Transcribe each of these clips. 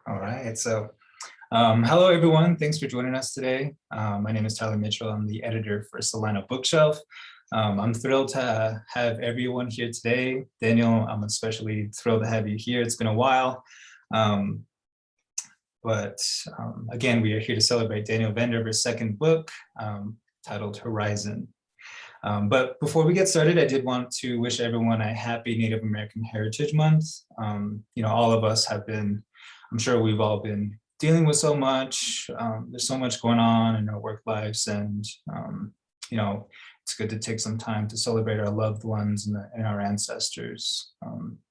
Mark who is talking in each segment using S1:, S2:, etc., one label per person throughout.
S1: All right, so hello everyone. Thanks for joining us today. My name is Tyler Mitchell. I'm the editor for Salina Bookshelf. I'm thrilled to have everyone here today. Danielle, I'm especially thrilled to have you here. It's been a while. Again, we are here to celebrate Danielle Vandever's second book, titled Herizon. But before we get started, I did want to wish everyone a happy Native American Heritage Month. All of us have been, I'm sure we've all been dealing with so much. There's so much going on in our work lives, and it's good to take some time to celebrate our loved ones and our ancestors.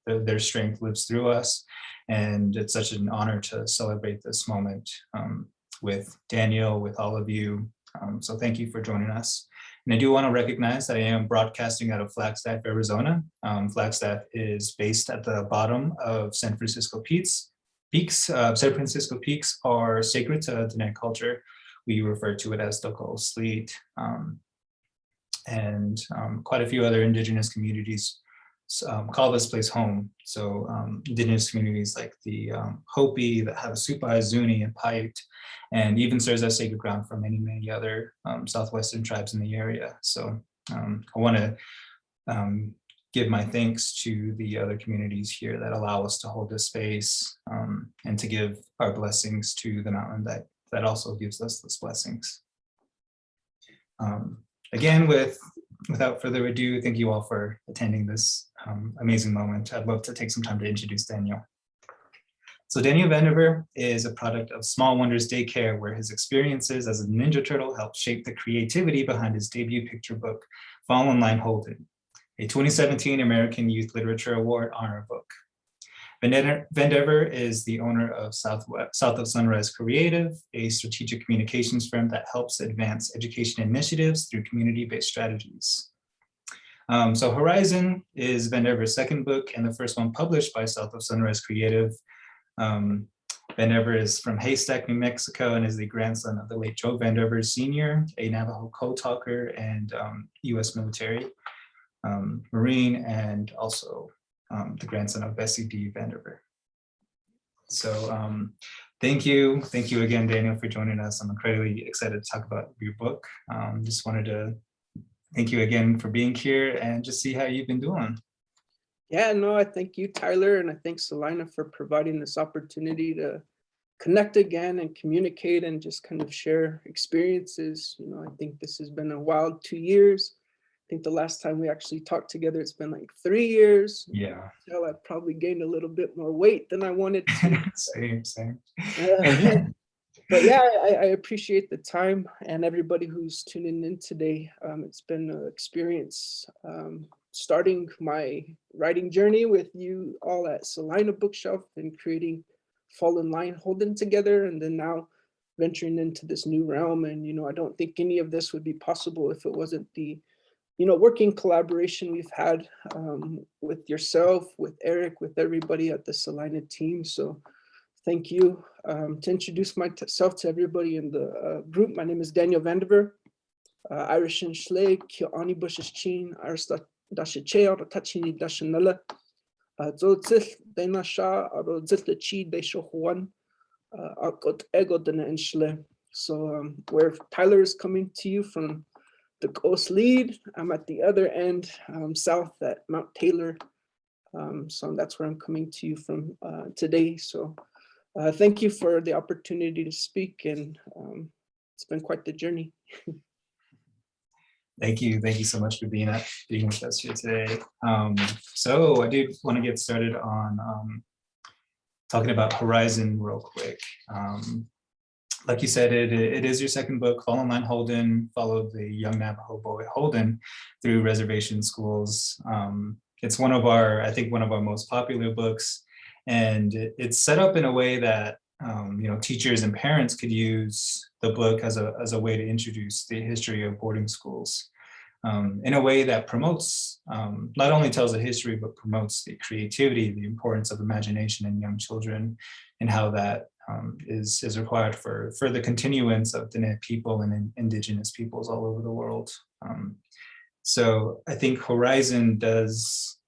S1: Their strength lives through us, and it's such an honor to celebrate this moment with Danielle, with all of you. So thank you for joining us. And I do want to recognize that I am broadcasting out of Flagstaff, Arizona. Flagstaff is based at the bottom of San Francisco Peaks. San Francisco Peaks are sacred to Diné culture. We refer to it as the Gold Sleet. Quite a few other indigenous communities call this place home. So indigenous communities like the Hopi, the Havasupai, Zuni, and Paiute, and even serves as sacred ground for many, many other Southwestern tribes in the area. So I want to give my thanks to the other communities here that allow us to hold this space, and to give our blessings to the mountain that also gives us those blessings. Again, without further ado, thank you all for attending this amazing moment. I'd love to take some time to introduce Danielle. So Danielle Vandever is a product of Small Wonders Daycare, where his experiences as a Ninja Turtle helped shape the creativity behind his debut picture book, Fall in Line Holden, a 2017 American Youth Literature Award honor book. Vandever is the owner of South of Sunrise Creative, a strategic communications firm that helps advance education initiatives through community-based strategies. So Herizon is Vandever's second book and the first one published by South of Sunrise Creative. Vandever is from Haystack, New Mexico, and is the grandson of the late Joe Vandever Sr., a Navajo code talker and U.S. military Marine, and also the grandson of Bessie D. Vandever. So thank you again, Danielle, for joining us. I'm incredibly excited to talk about your book. Just wanted to thank you again for being here and just see how you've been doing.
S2: Yeah, no, I thank you, Tyler, and I thank Salina for providing this opportunity to connect again and communicate and just kind of share experiences. I think this has been a wild 2 years. I think the last time we actually talked together, it's been like 3 years.
S1: Yeah.
S2: So I probably gained a little bit more weight than I wanted to.
S1: Same.
S2: But yeah, I appreciate the time and everybody who's tuning in today. It's been an experience starting my writing journey with you all at Salina Bookshelf and creating Fall in Line Holden together, and then now venturing into this new realm. And I don't think any of this would be possible if it wasn't the working collaboration we've had with yourself, with Eric, with everybody at the Salina team. So thank you. To introduce myself to everybody in the group, my name is Danielle Vandever. Irish and Schley, Kiani Bush's Chin, Arista Dashachea, Tachini Dashanella, Zozil, Dana Shah, or Zitla Chi, Desho Juan, Akot Ego Dana and Schley. So where Tyler is coming to you from the Coast Lead, I'm at the other end, south at Mount Taylor. So that's where I'm coming to you from today. So thank you for the opportunity to speak, and it's been quite the journey.
S1: Thank you so much for being with us here today. So I do want to get started on talking about Herizon real quick. Like you said, it is your second book. Fall in Line Holden followed the young Navajo boy Holden through reservation schools. It's one of our most popular books, and it's set up in a way that teachers and parents could use the book as a way to introduce the history of boarding schools in a way that promotes, not only tells the history, but promotes the creativity, the importance of imagination in young children, and how that is required for the continuance of Diné people and indigenous peoples all over the world. So I think Herizon does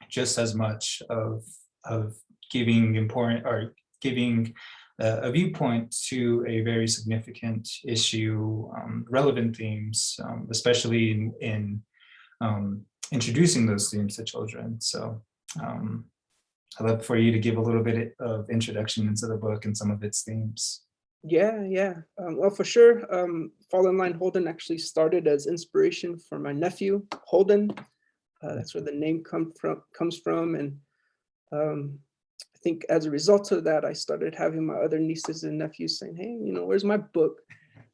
S1: just as much of giving a viewpoint to a very significant issue, relevant themes, especially in introducing those themes to children. So I'd love for you to give a little bit of introduction into the book and some of its themes.
S2: Yeah. Well, for sure. Fall in Line Holden actually started as inspiration for my nephew, Holden. That's where the name comes from. And I think as a result of that, I started having my other nieces and nephews saying, hey, where's my book?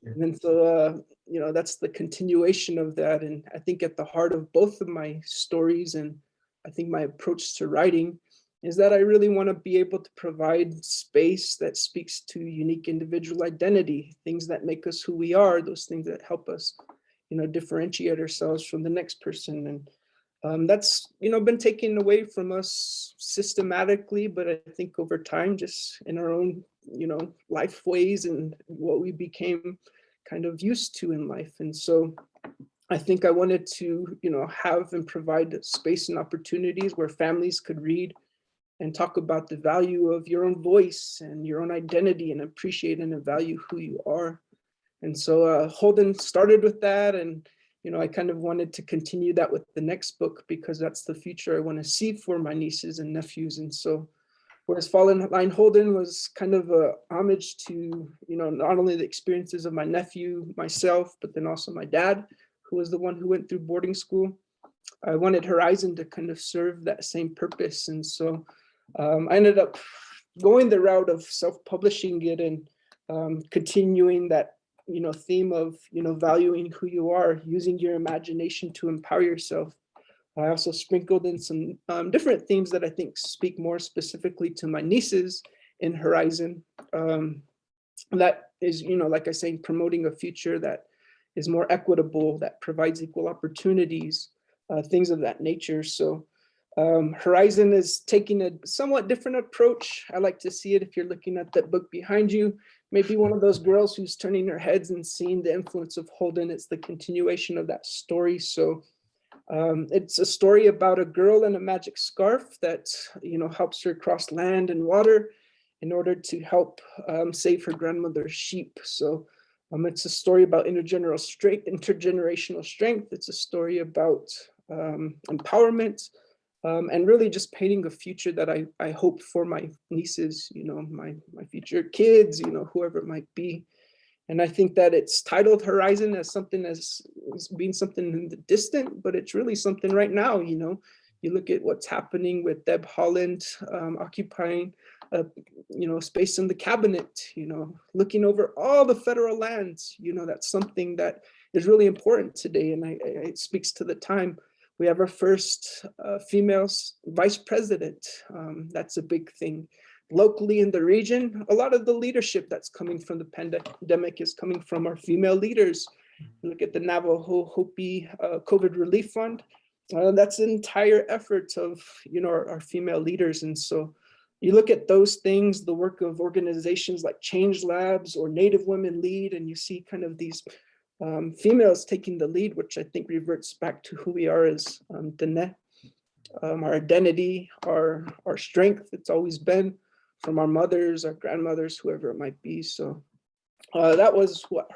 S2: And then so, that's the continuation of that. And I think at the heart of both of my stories, and I think my approach to writing, is that I really want to be able to provide space that speaks to unique individual identity, things that make us who we are, those things that help us, differentiate ourselves from the next person. And that's, been taken away from us systematically, but I think over time, just in our own, life ways and what we became kind of used to in life. And so I think I wanted to, have and provide space and opportunities where families could read and talk about the value of your own voice and your own identity and appreciate and value who you are. And so Holden started with that. And, I kind of wanted to continue that with the next book, because that's the future I want to see for my nieces and nephews. And so whereas Fall in Line Holden was kind of a homage to, not only the experiences of my nephew, myself, but then also my dad, who was the one who went through boarding school. I wanted Herizon to kind of serve that same purpose. And so I ended up going the route of self-publishing it and continuing that, theme of, valuing who you are, using your imagination to empower yourself. I also sprinkled in some different themes that I think speak more specifically to my nieces in Herizon. That is, like I say, promoting a future that is more equitable, that provides equal opportunities, things of that nature. So Herizon is taking a somewhat different approach. I like to see it, if you're looking at that book behind you, maybe one of those girls who's turning their heads and seeing the influence of Holden. It's the continuation of that story. So it's a story about a girl in a magic scarf that, helps her cross land and water in order to help save her grandmother's sheep. So it's a story about intergenerational strength. It's a story about empowerment, and really just painting a future that I hope for my nieces, my future kids, whoever it might be. And I think that it's titled Herizon as something as being something in the distant, but it's really something right now. You look at what's happening with Deb Haaland occupying, space in the cabinet, looking over all the federal lands. That's something that is really important today. And it speaks to the time. We have our first female vice president. That's a big thing. Locally in the region, a lot of the leadership that's coming from the pandemic is coming from our female leaders. Look at the Navajo Hopi COVID Relief Fund. That's an entire effort of our female leaders. And so you look at those things, the work of organizations like Change Labs or Native Women Lead, and you see kind of these females taking the lead, which I think reverts back to who we are as Diné, our identity, our strength. It's always been from our mothers, our grandmothers, whoever it might be. So that was what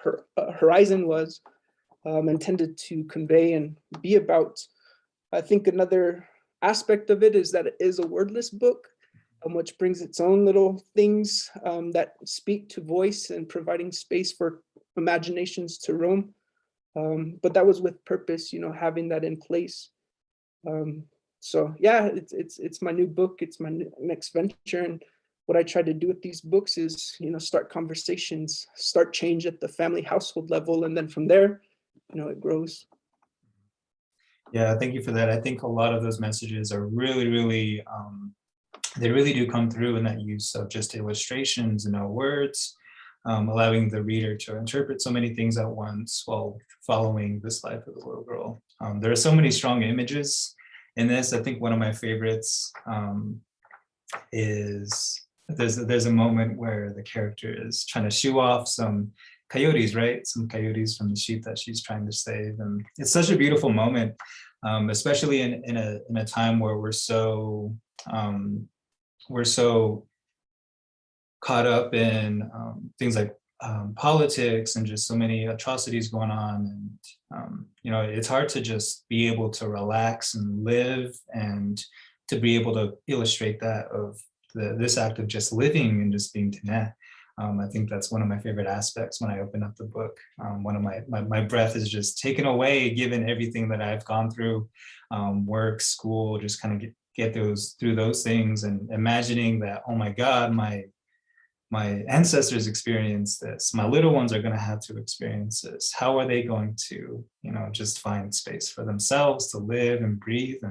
S2: Herizon was intended to convey and be about. I think another aspect of it is that it is a wordless book, which brings its own little things that speak to voice and providing space for imaginations to roam. But that was with purpose, having that in place. So yeah, it's my new book. It's my next venture. And what I try to do with these books is, start conversations, start change at the family household level. And then from there, it grows.
S1: Yeah, thank you for that. I think a lot of those messages are really, really, they really do come through in that use of just illustrations and no words, allowing the reader to interpret so many things at once while following this life of the little girl. There are so many strong images in this. I think one of my favorites is there's a moment where the character is trying to shoo off some coyotes, right? Some coyotes from the sheep that she's trying to save. And it's such a beautiful moment, especially in a time where we're so we're so caught up in things like politics and just so many atrocities going on. And, you know, it's hard to just be able to relax and live and to be able to illustrate that of this act of just living and just being Diné. I think that's one of my favorite aspects when I open up the book. One of my breath is just taken away, given everything that I've gone through, work, school, just kind of get through those things, and imagining that, oh my God, my ancestors experienced this, my little ones are going to have to experience this. How are they going to, you know, just find space for themselves to live and breathe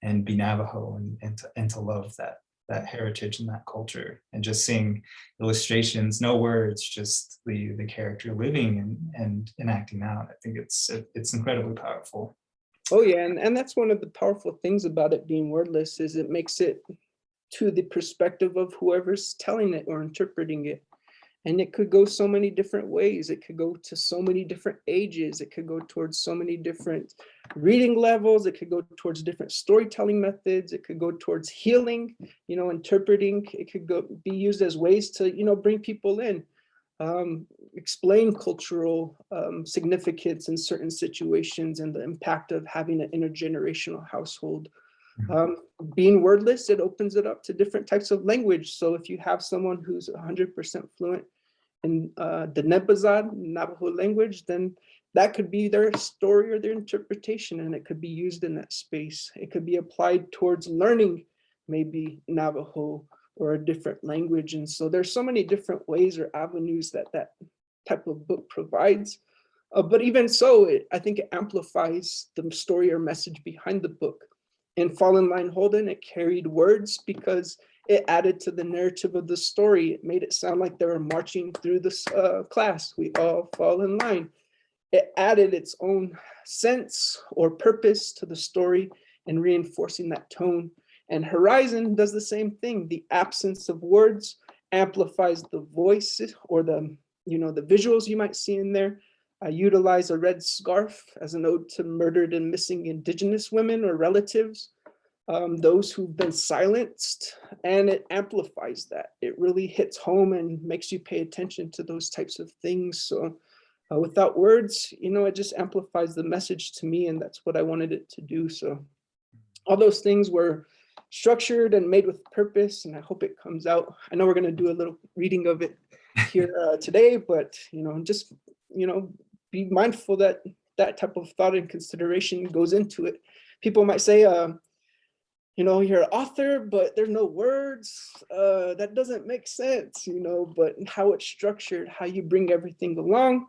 S1: and be Navajo and to love that heritage and that culture, and just seeing illustrations, no words, just the character living and enacting out. I think it's incredibly powerful.
S2: Oh yeah, and that's one of the powerful things about it being wordless, is it makes it to the perspective of whoever's telling it or interpreting it. And it could go so many different ways. It could go to so many different ages. It could go towards so many different reading levels. It could go towards different storytelling methods. It could go towards healing, you know, interpreting. It could be used as ways to, you know, bring people in, explain cultural significance in certain situations and the impact of having an intergenerational household. Being wordless, it opens it up to different types of language. So if you have someone who's 100% fluent in the Nebazad Navajo language, then that could be their story or their interpretation, and it could be used in that space. It could be applied towards learning maybe Navajo or a different language. And so there's so many different ways or avenues that that type of book provides. But even so, I think it amplifies the story or message behind the book. In Fall in Line Holden, it carried words because it added to the narrative of the story. It made it sound like they were marching through this class. We all fall in line. It added its own sense or purpose to the story and reinforcing that tone. And Herizon does the same thing. The absence of words amplifies the voice or the, you know, the visuals you might see in there. I utilize a red scarf as an ode to murdered and missing Indigenous women or relatives, those who've been silenced, and it amplifies that. It really hits home and makes you pay attention to those types of things. So without words, you know, it just amplifies the message to me, and that's what I wanted it to do. So all those things were structured and made with purpose, and I hope it comes out. I know we're going to do a little reading of it here today, but, you know, just, you know, be mindful that that type of thought and consideration goes into it. People might say, you know, you're an author, but there's no words. That doesn't make sense, you know, but how it's structured, how you bring everything along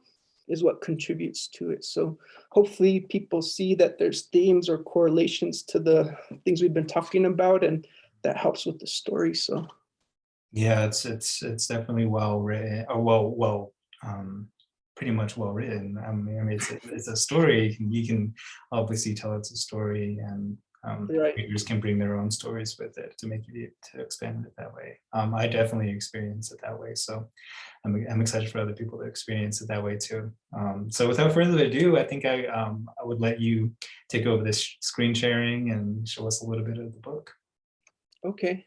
S2: is what contributes to it. So hopefully people see that there's themes or correlations to the things we've been talking about, and that helps with the story. So
S1: yeah, it's definitely well written, or pretty much well written. I mean it's a story. You can obviously tell it's a story, and
S2: right.
S1: readers can bring their own stories with it to make it, to expand it that way. I definitely experience it that way, so I'm excited for other people to experience it that way too. So without further ado, I think I would let you take over this screen sharing and show us a little bit of the book.
S2: Okay.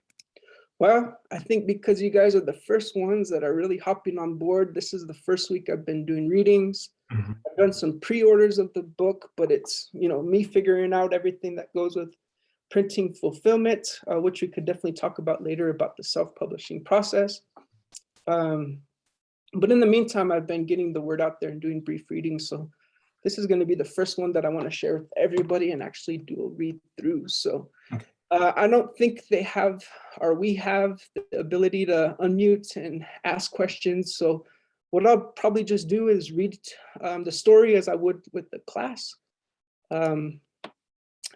S2: Well, I think because you guys are the first ones that are really hopping on board, this is the first week I've been doing readings.
S1: Mm-hmm.
S2: I've done some pre-orders of the book, but it's, you know, me figuring out everything that goes with printing fulfillment, which we could definitely talk about later about the self-publishing process. But in the meantime, I've been getting the word out there and doing brief readings. So this is going to be the first one that I want to share with everybody and actually do a read through. So I don't think they have, or we have, the ability to unmute and ask questions. So what I'll probably just do is read the story as I would with the class, and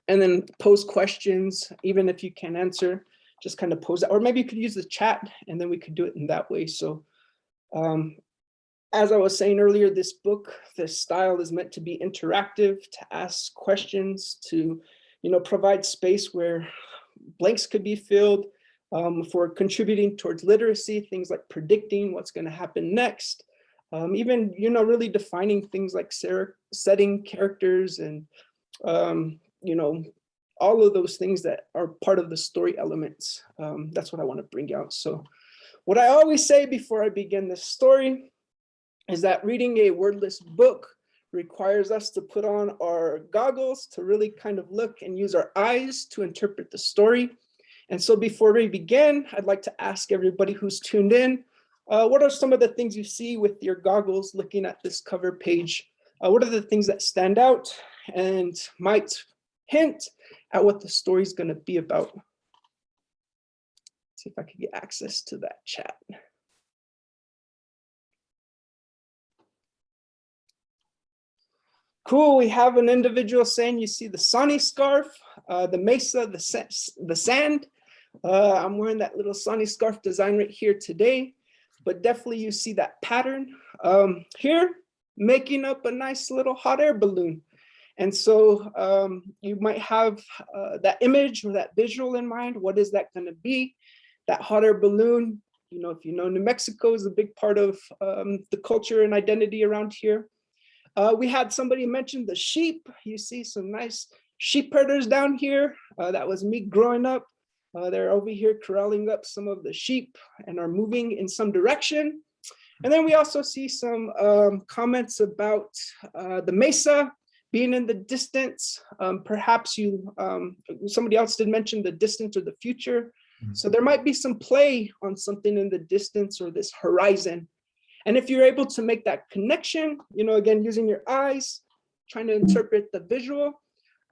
S2: then pose questions. Even if you can't answer, just kind of pose that, or maybe you could use the chat and then we could do it in that way. So as I was saying earlier, this book, this style is meant to be interactive, to ask questions, to, you know, provide space where blanks could be filled, for contributing towards literacy, things like predicting what's going to happen next, even, you know, really defining things like setting characters and, you know, all of those things that are part of the story elements. That's what I want to bring out. So what I always say before I begin this story is that reading a wordless book requires us to put on our goggles to really kind of look and use our eyes to interpret the story. And so before we begin, I'd like to ask everybody who's tuned in, what are some of the things you see with your goggles looking at this cover page? What are the things that stand out and might hint at what the story is going to be about? See if I can get access to that chat. Cool, we have an individual saying you see the Sani scarf, the mesa, the sand. I'm wearing that little Sani scarf design right here today, but definitely you see that pattern. Here, making up a nice little hot air balloon. And so you might have that image or that visual in mind. What is that going to be? That hot air balloon, you know, if you know, New Mexico is a big part of the culture and identity around here. We had somebody mention the sheep. You see some nice sheep herders down here. That was me growing up. They're over here corralling up some of the sheep and are moving in some direction. And then we also see some comments about the mesa being in the distance. Perhaps somebody else did mention the distance or the future. So there might be some play on something in the distance or this horizon. And if you're able to make that connection, you know, again, using your eyes, trying to interpret the visual,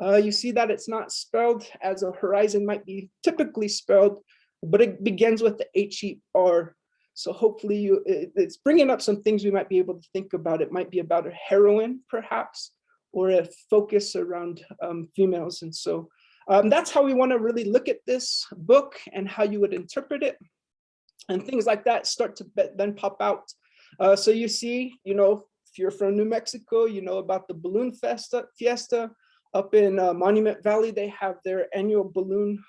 S2: you see that it's not spelled as a horizon might be typically spelled, but it begins with the H-E-R. So hopefully it's bringing up some things we might be able to think about. It might be about a heroine, perhaps, or a focus around females. And so that's how we want to really look at this book and how you would interpret it. And things like that start to then pop out. So you see, you know, if you're from New Mexico, you know about the balloon fiesta. Up in Monument Valley, they have their annual balloon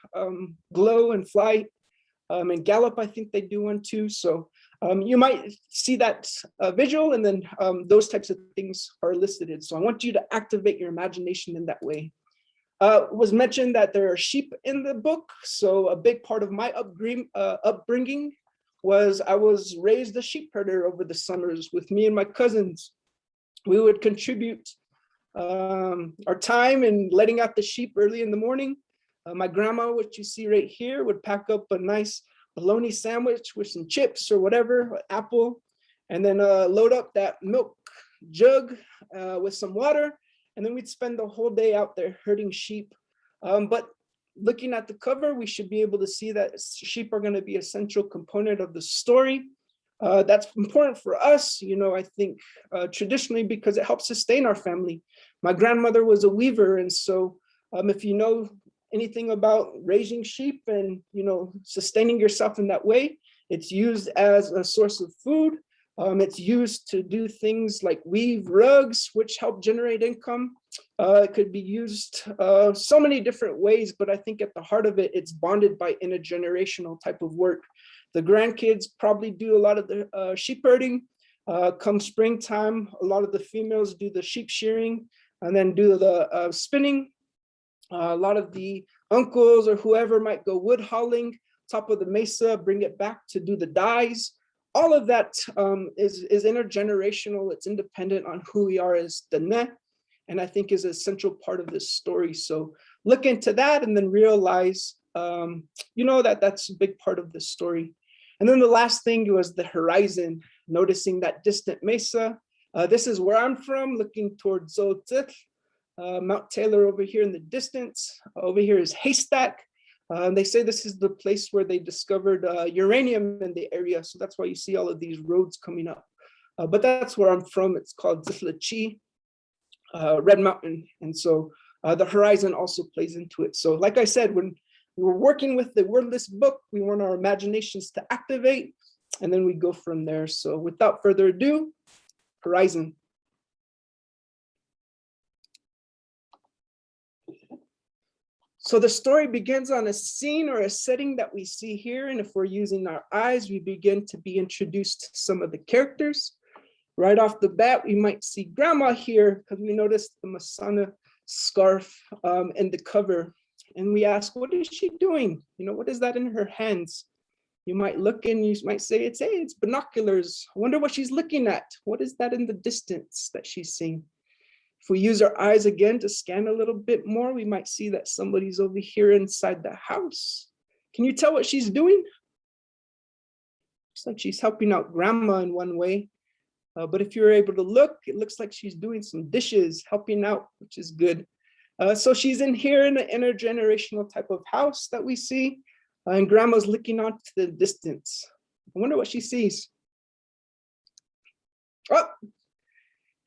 S2: glow and flight. And Gallup, I think they do one too. So you might see that visual, and then those types of things are listed. So I want you to activate your imagination in that way. It was mentioned that there are sheep in the book. So a big part of my upbringing was I was raised a sheep herder over the summers with me and my cousins. We would contribute our time in letting out the sheep early in the morning. My grandma, which you see right here, would pack up a nice bologna sandwich with some chips or whatever, apple, and then load up that milk jug with some water. And then we'd spend the whole day out there herding sheep. But looking at the cover, we should be able to see that sheep are going to be a central component of the story. That's important for us, you know, I think traditionally because it helps sustain our family. My grandmother was a weaver. And so if you know anything about raising sheep and, you know, sustaining yourself in that way, it's used as a source of food. It's used to do things like weave rugs, which help generate income. It could be used so many different ways, but I think at the heart of it, it's bonded by intergenerational type of work. The grandkids probably do a lot of the sheep herding. Come springtime, a lot of the females do the sheep shearing and then do the spinning. A lot of the uncles or whoever might go wood hauling, top of the mesa, bring it back to do the dyes. All of that is intergenerational. It's independent on who we are as Diné, and I think is a central part of this story. So look into that and then realize, you know, that's a big part of this story. And then the last thing was the horizon, noticing that distant mesa. This is where I'm from, looking towards Zoltith, Mount Taylor over here in the distance. Over here is Haystack. They say this is the place where they discovered uranium in the area. So that's why you see all of these roads coming up. But that's where I'm from. It's called Ziflachi, Red Mountain. And so the horizon also plays into it. So like I said, when we were working with the wordless book, we want our imaginations to activate, and then we go from there. So without further ado, Herizon. So the story begins on a scene or a setting that we see here. And if we're using our eyes, we begin to be introduced to some of the characters. Right off the bat, we might see Grandma here because we noticed the Masana scarf in the cover. and we ask, what is she doing? You know, what is that in her hands? You might look and you might say, it's binoculars. I wonder what she's looking at. What is that in the distance that she's seeing? If we use our eyes again to scan a little bit more, we might see that somebody's over here inside the house. Can you tell what she's doing? Looks like she's helping out grandma in one way. But if you're able to look, it looks like she's doing some dishes, helping out, which is good. So she's in here in an intergenerational type of house that we see, and grandma's looking out to the distance. I wonder what she sees. Oh,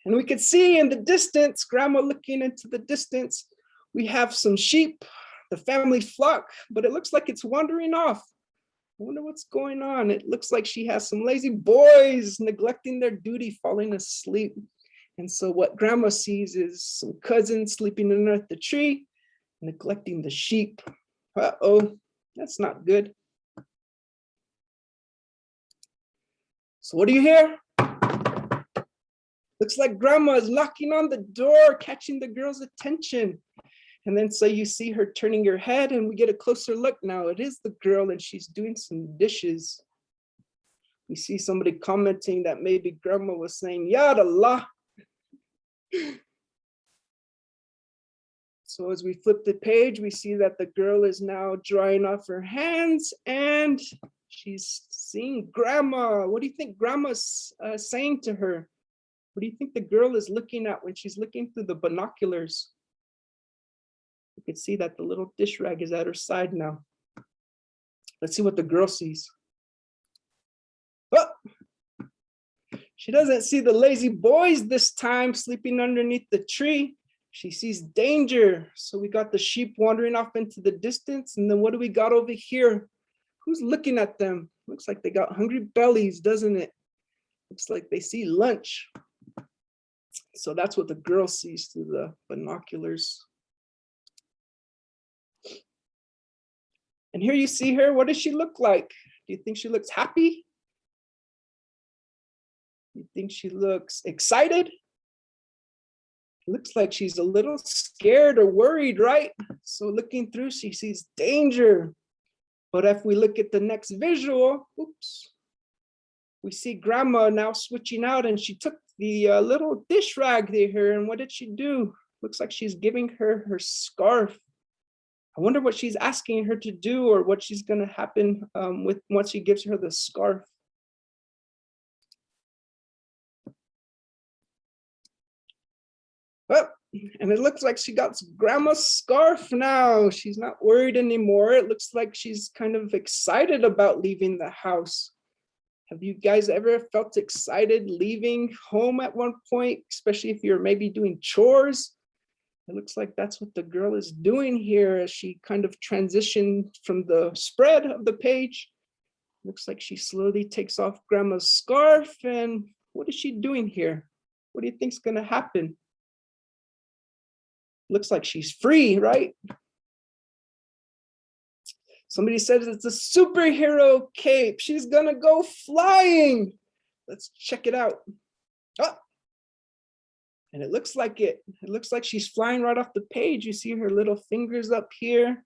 S2: and we could see in the distance, grandma looking into the distance, we have some sheep, the family flock, but it looks like it's wandering off. I wonder what's going on. It looks like she has some lazy boys neglecting their duty, falling asleep. And so what grandma sees is some cousins sleeping underneath the tree, neglecting the sheep. Uh-oh, that's not good. So what do you hear? Looks like grandma is knocking on the door, catching the girl's attention. And then so you see her turning her head and we get a closer look now. It is the girl and she's doing some dishes. We see somebody commenting that maybe grandma was saying, Yad Allah. So as we flip the page, we see that the girl is now drying off her hands and she's seeing grandma. What do you think grandma's saying to her? What do you think the girl is looking at when she's looking through the binoculars? You can see that the little dish rag is at her side now. Let's see what the girl sees. Oh, she doesn't see the lazy boys this time sleeping underneath the tree. She sees danger. So we got the sheep wandering off into the distance. And then what do we got over here? Who's looking at them? Looks like they got hungry bellies, doesn't it? Looks like they see lunch. So that's what the girl sees through the binoculars. And here you see her. What does she look like? Do you think she looks happy? You think she looks excited? Looks like she's a little scared or worried, right? So looking through, she sees danger. But if we look at the next visual, oops, we see grandma now switching out and she took the little dish rag there. And what did she do? Looks like she's giving her her scarf. I wonder what she's asking her to do or what she's going to happen with once she gives her the scarf. Oh, and it looks like she got grandma's scarf now. She's not worried anymore. It looks like she's kind of excited about leaving the house. Have you guys ever felt excited leaving home at one point, especially if you're maybe doing chores? It looks like that's what the girl is doing here as she kind of transitioned from the spread of the page. Looks like she slowly takes off grandma's scarf. And what is she doing here? What do you think's going to happen? Looks like she's free, right? Somebody says it's a superhero cape. She's going to go flying. Let's check it out. Oh. And it looks like it. It looks like she's flying right off the page. You see her little fingers up here,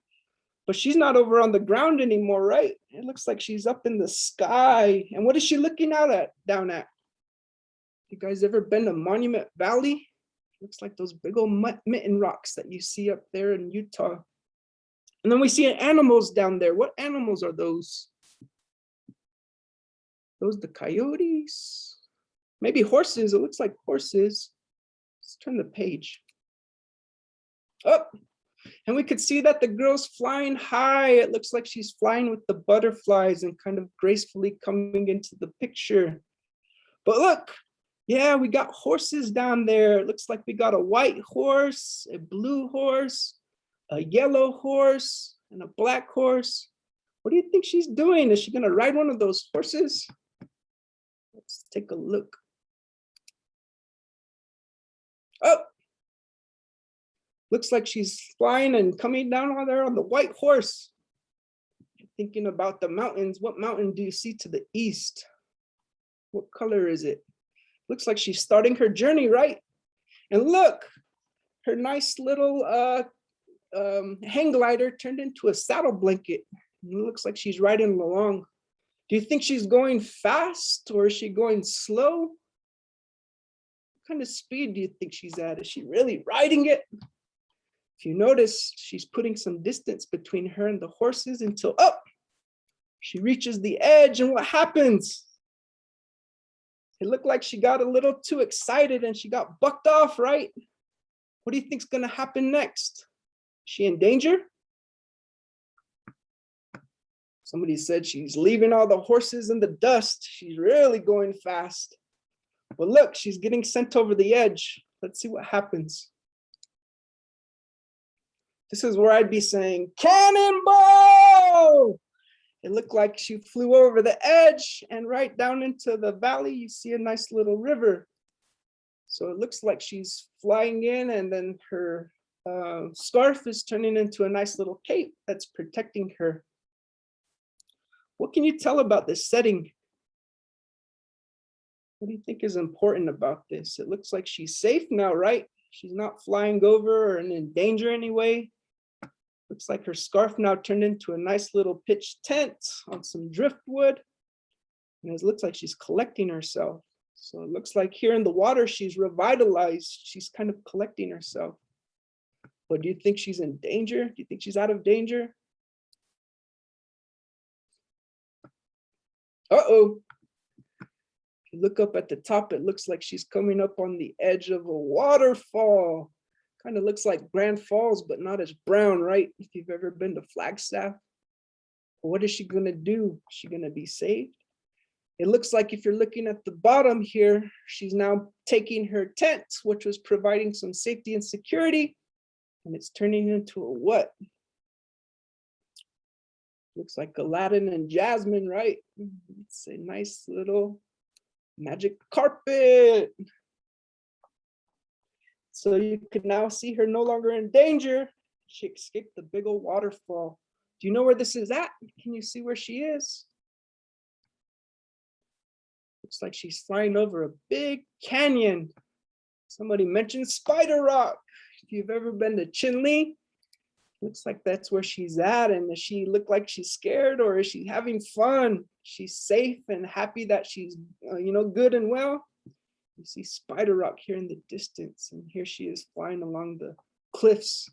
S2: but she's not over on the ground anymore, right? It looks like she's up in the sky. And what is she looking out at, down at? You guys ever been to Monument Valley? Looks like those big old mitten rocks that you see up there in Utah. And then we see animals down there. What animals are those? Those the coyotes? Maybe horses. It looks like horses. Let's turn the page. Oh, and we could see that the girl's flying high. It looks like she's flying with the butterflies and kind of gracefully coming into the picture. But look, yeah, we got horses down there. It looks like we got a white horse, a blue horse, a yellow horse, and a black horse. What do you think she's doing? Is she going to ride one of those horses? Let's take a look. Oh, looks like she's flying and coming down on there on the white horse. Thinking about the mountains. What mountain do you see to the east? What color is it? Looks like she's starting her journey, right? And look, her nice little hang glider turned into a saddle blanket. And it looks like she's riding along. Do you think she's going fast or is she going slow? What kind of speed do you think she's at? Is she really riding it? If you notice, she's putting some distance between her and the horses until, oh, she reaches the edge, and what happens? It looked like she got a little too excited and she got bucked off, right? What do you think's gonna happen next? Is she in danger? Somebody said she's leaving all the horses in the dust. She's really going fast. Well, look, she's getting sent over the edge. Let's see what happens. This is where I'd be saying, cannonball! It looked like she flew over the edge and right down into the valley, you see a nice little river. So it looks like she's flying in and then her scarf is turning into a nice little cape that's protecting her. What can you tell about this setting? What do you think is important about this? It looks like she's safe now, right? She's not flying over or in danger anyway. Looks like her scarf now turned into a nice little pitched tent on some driftwood. And it looks like she's collecting herself. So it looks like here in the water, she's revitalized. She's kind of collecting herself. But do you think she's in danger? Do you think she's out of danger? Uh-oh. If you look up at the top, it looks like she's coming up on the edge of a waterfall. Kind of looks like Grand Falls, but not as brown, right? If you've ever been to Flagstaff. What is she gonna do? Is she gonna be saved? It looks like if you're looking at the bottom here, she's now taking her tent, which was providing some safety and security, and it's turning into a what? Looks like Aladdin and Jasmine, right? It's a nice little magic carpet. So you can now see her no longer in danger. She escaped the big old waterfall. Do you know where this is at? Can you see where she is? Looks like she's flying over a big canyon. Somebody mentioned Spider Rock. If you've ever been to Chinle, looks like that's where she's at. And does she look like she's scared or is she having fun? She's safe and happy that she's, good and well. You see Spider Rock here in the distance, and here she is flying along the cliffs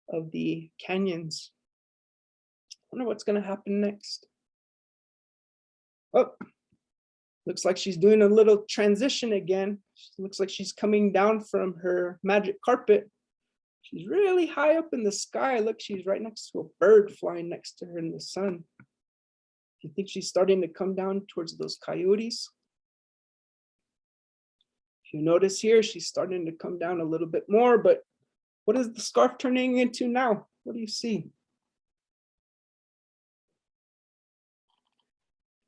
S2: of the canyons. I wonder what's going to happen next. Oh, looks like she's doing a little transition again. Looks like she's coming down from her magic carpet. She's really high up in the sky. Look, she's right next to a bird flying next to her in the sun. Do you think she's starting to come down towards those coyotes? You notice here, she's starting to come down a little bit more, but what is the scarf turning into now? What do you see?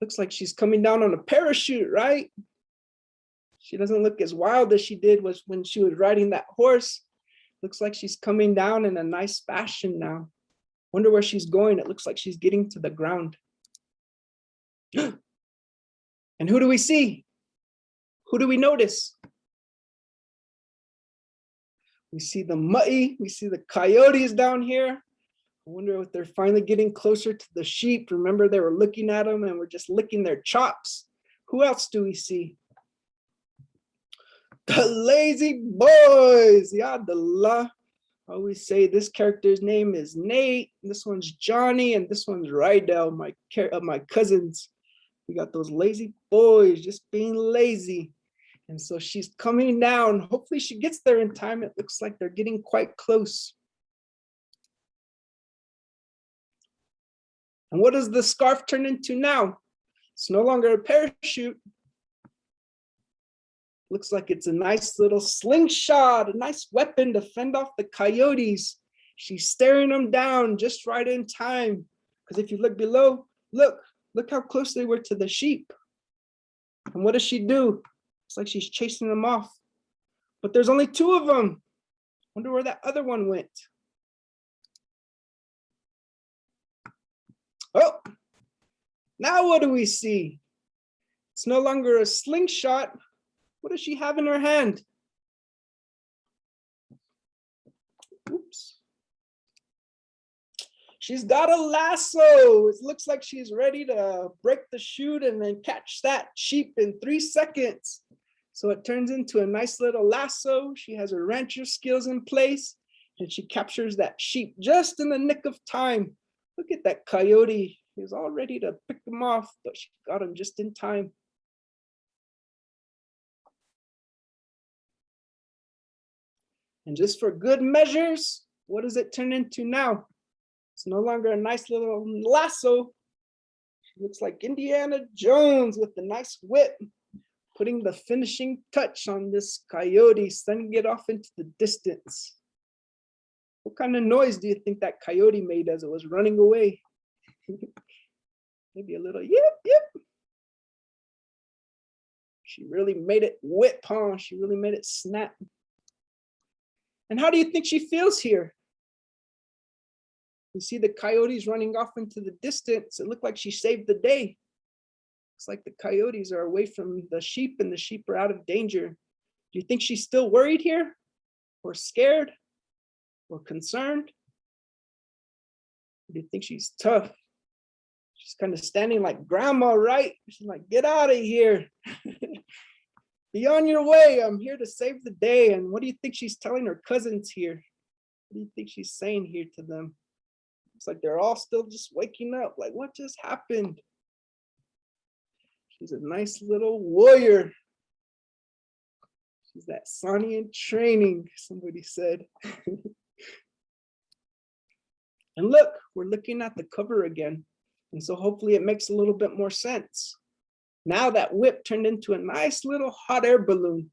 S2: Looks like she's coming down on a parachute, right? She doesn't look as wild as she did was when she was riding that horse. Looks like she's coming down in a nice fashion now. Wonder where she's going. It looks like she's getting to the ground. And who do we see? Who do we notice? We see the mutty, we see the coyotes down here. I wonder if they're finally getting closer to the sheep. Remember, they were looking at them and were just licking their chops. Who else do we see? The lazy boys. Yadallah. I always say this character's name is Nate, this one's Johnny, and this one's Rydell, my cousins. We got those lazy boys just being lazy. And so she's coming down. Hopefully she gets there in time. It looks like they're getting quite close. And what does the scarf turn into now? It's no longer a parachute. Looks like it's a nice little slingshot, a nice weapon to fend off the coyotes. She's staring them down just right in time. Because if you look below, look how close they were to the sheep. And what does she do? It's like she's chasing them off. But there's only two of them. Wonder where that other one went. Oh, now what do we see? It's no longer a slingshot. What does she have in her hand? Oops. She's got a lasso. It looks like she's ready to break the chute and then catch that sheep in 3 seconds. So it turns into a nice little lasso. She has her rancher skills in place and she captures that sheep just in the nick of time. Look at that coyote. He was all ready to pick him off, but she got him just in time. And just for good measures, what does it turn into now? It's no longer a nice little lasso. She looks like Indiana Jones with a nice whip, putting the finishing touch on this coyote, sending it off into the distance. What kind of noise do you think that coyote made as it was running away? Maybe a little yip, yip. She really made it whip, huh? She really made it snap. And how do you think she feels here? You see the coyotes running off into the distance. It looked like she saved the day. It's like the coyotes are away from the sheep and the sheep are out of danger. Do you think she's still worried here? Or scared? Or concerned? Or do you think she's tough? She's kind of standing like grandma, right? She's like, get out of here. Be on your way. I'm here to save the day. And what do you think she's telling her cousins here? What do you think she's saying here to them? It's like they're all still just waking up. Like, what just happened? She's a nice little warrior. She's that Sonny in training, somebody said. And look, we're looking at the cover again. And so hopefully it makes a little bit more sense. Now that whip turned into a nice little hot air balloon.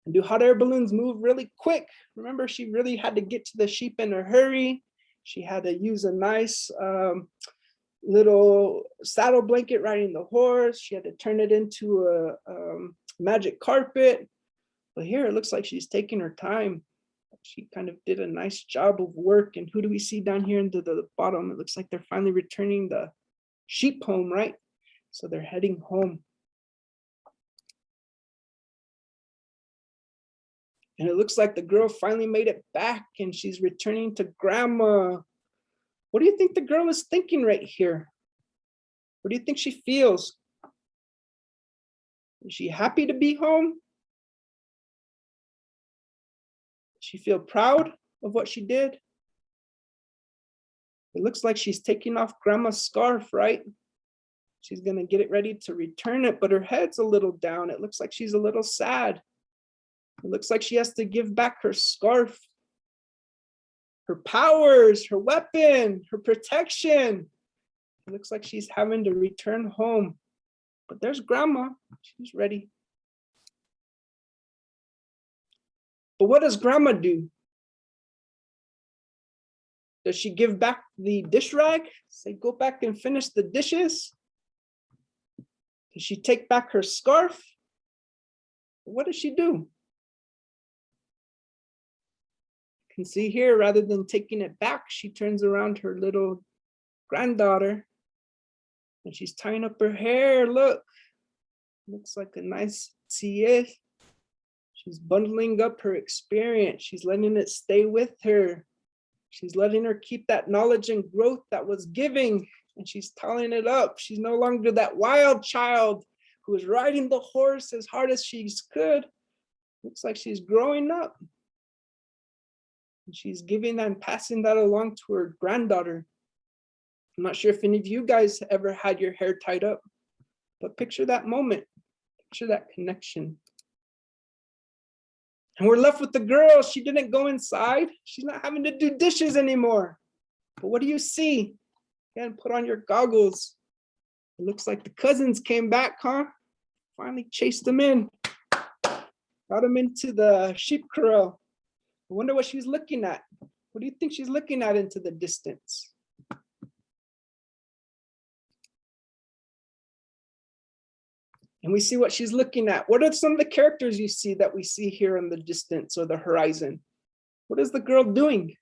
S2: And do hot air balloons move really quick? Remember, she really had to get to the sheep in a hurry. She had to use a nice little saddle blanket riding the horse. She had to turn it into a magic carpet. But here it looks like she's taking her time. She kind of did a nice job of work. And who do we see down here into the bottom? It looks like they're finally returning the sheep home, right? So they're heading home. And it looks like the girl finally made it back and she's returning to grandma. What do you think the girl is thinking right here? What do you think she feels? Is she happy to be home? Does she feel proud of what she did? It looks like she's taking off grandma's scarf, right? She's gonna get it ready to return it, but her head's a little down. It looks like she's a little sad. It looks like she has to give back her scarf, her powers, her weapon, her protection. It looks like she's having to return home. But there's grandma, she's ready. But what does grandma do? Does she give back the dish rag? Say, go back and finish the dishes? Does she take back her scarf? What does she do? You can see here, rather than taking it back, she turns around her little granddaughter and she's tying up her hair. Look, looks like a nice tia. She's bundling up her experience. She's letting it stay with her. She's letting her keep that knowledge and growth that was giving, and she's tying it up. She's no longer that wild child who was riding the horse as hard as she could. Looks like she's growing up. And she's giving and passing that along to her granddaughter. I'm not sure if any of you guys ever had your hair tied up, but picture that moment, picture that connection. And we're left with the girl. She didn't go inside. She's not having to do dishes anymore. But what do you see? Again, put on your goggles. It looks like the cousins came back, huh? Finally chased them in. Got them into the sheep corral. I wonder what she's looking at. What do you think she's looking at into the distance? And we see what she's looking at. What are some of the characters you see that we see here in the distance or the horizon? What is the girl doing?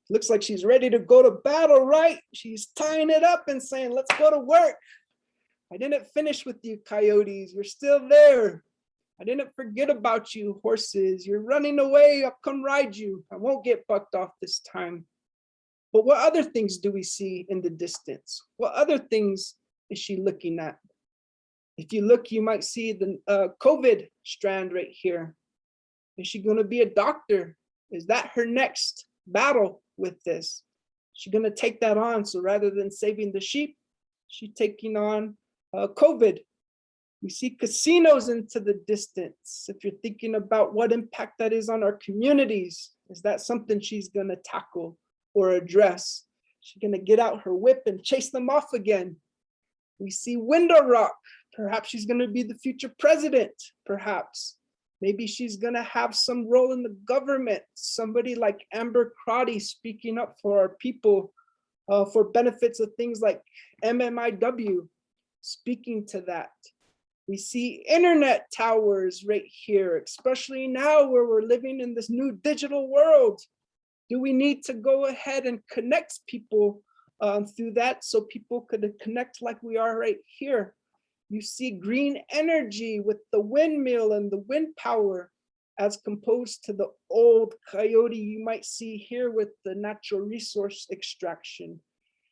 S2: Looks like she's ready to go to battle, right? She's tying it up and saying, let's go to work. I didn't finish with you, coyotes. You're still there. I didn't forget about you, horses. You're running away. I'll come ride you. I won't get bucked off this time. But what other things do we see in the distance? What other things is she looking at? If you look, you might see the COVID strand right here. Is she going to be a doctor? Is that her next battle with this? She's going to take that on. So rather than saving the sheep, she's taking on COVID. We see casinos into the distance. If you're thinking about what impact that is on our communities, is that something she's going to tackle or address? She's going to get out her whip and chase them off again. We see Window Rock. Perhaps she's going to be the future president, perhaps. Maybe she's going to have some role in the government. Somebody like Amber Crotty speaking up for our people for benefits of things like MMIW, speaking to that. We see internet towers right here, especially now where we're living in this new digital world. Do we need to go ahead and connect people through that so people could connect like we are right here? You see green energy with the windmill and the wind power as composed to the old coyote you might see here with the natural resource extraction.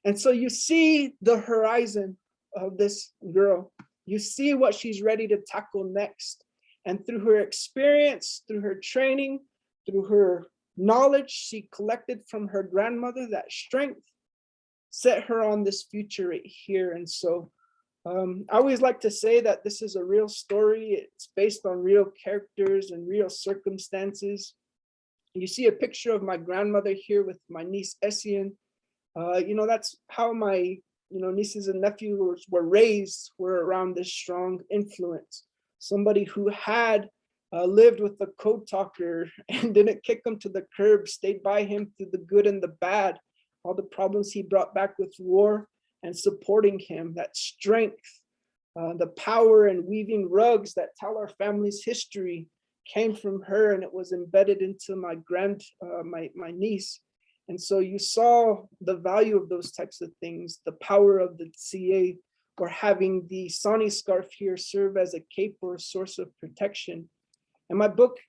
S2: And so you see the horizon of this girl. You see what she's ready to tackle next. And through her experience, through her training, through her knowledge she collected from her grandmother, that strength set her on this future right here. And so I always like to say that this is a real story. It's based on real characters and real circumstances. You see a picture of my grandmother here with my niece Essien. That's how my nieces and nephews were raised, were around this strong influence. Somebody who had lived with the code talker and didn't kick him to the curb, stayed by him through the good and the bad, all the problems he brought back with war, and supporting him, that strength, the power and weaving rugs that tell our family's history came from her, and it was embedded into my niece. And so you saw the value of those types of things, the power of the CA, or having the Sani scarf here serve as a cape or a source of protection. And my book,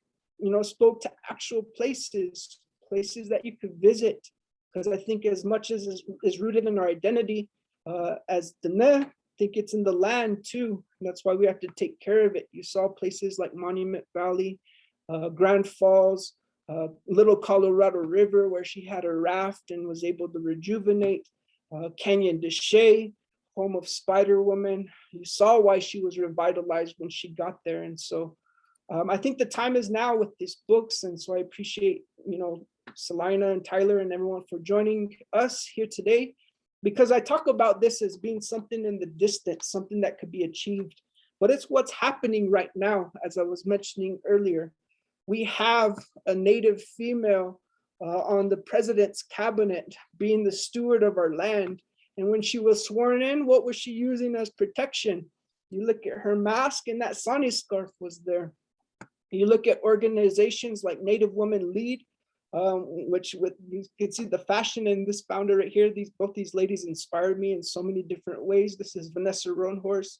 S2: spoke to actual places that you could visit, because I think as much as is rooted in our identity, as Diné, I think it's in the land too. And that's why we have to take care of it. You saw places like Monument Valley, Grand Falls, Little Colorado River, where she had a raft and was able to rejuvenate, Canyon de Chelly, home of Spider Woman. You saw why she was revitalized when she got there. And so I think the time is now with these books. And so I appreciate, Salina and Tyler and everyone for joining us here today, because I talk about this as being something in the distance, something that could be achieved, but it's what's happening right now. As I was mentioning earlier, we have a Native female on the president's cabinet being the steward of our land. And when she was sworn in, what was she using as protection? You look at her mask and that Sani scarf was there. You look at organizations like Native Women Lead, which you can see the fashion in this founder right here. Both these ladies inspired me in so many different ways. This is Vanessa Roanhorse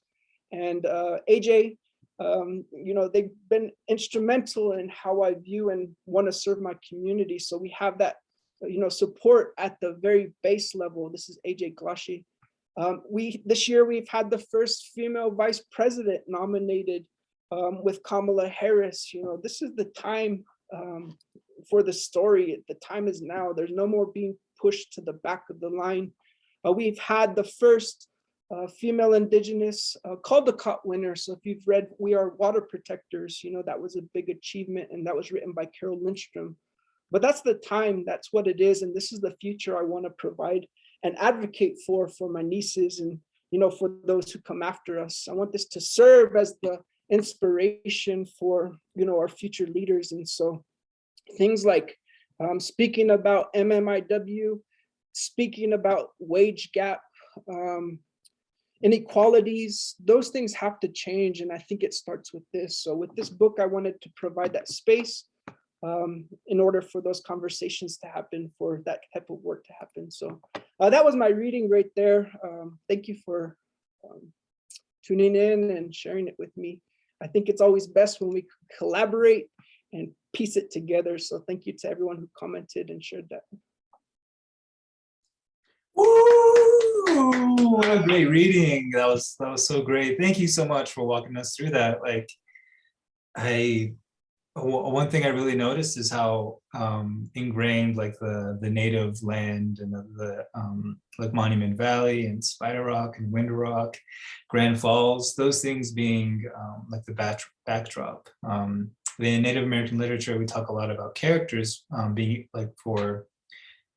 S2: and AJ. They've been instrumental in how I view and want to serve my community. So we have that, support at the very base level. This is AJ Glashi. This year we've had the first female vice president nominated with Kamala Harris. This is the time for the story. The time is now. There's no more being pushed to the back of the line. We've had the first female Indigenous Caldecott winner. So if you've read We Are Water Protectors, that was a big achievement, and that was written by Carol Lindstrom. But that's the time, that's what it is. And this is the future I want to provide and advocate for my nieces and, for those who come after us. I want this to serve as the inspiration for, our future leaders. And so things like speaking about MMIW, speaking about wage gap, inequalities, those things have to change. And I think it starts with this. So with this book, I wanted to provide that space in order for those conversations to happen, for that type of work to happen. So that was my reading right there. Thank you for tuning in and sharing it with me. I think it's always best when we collaborate and piece it together. So thank you to everyone who commented and shared that.
S1: Woo! What a great reading. That was so great. Thank you so much for walking us through that. Like, one thing I really noticed is how ingrained like the native land and the like Monument Valley and Spider Rock and Winter Rock, Grand Falls, those things being like the backdrop. In Native American literature, we talk a lot about characters being like for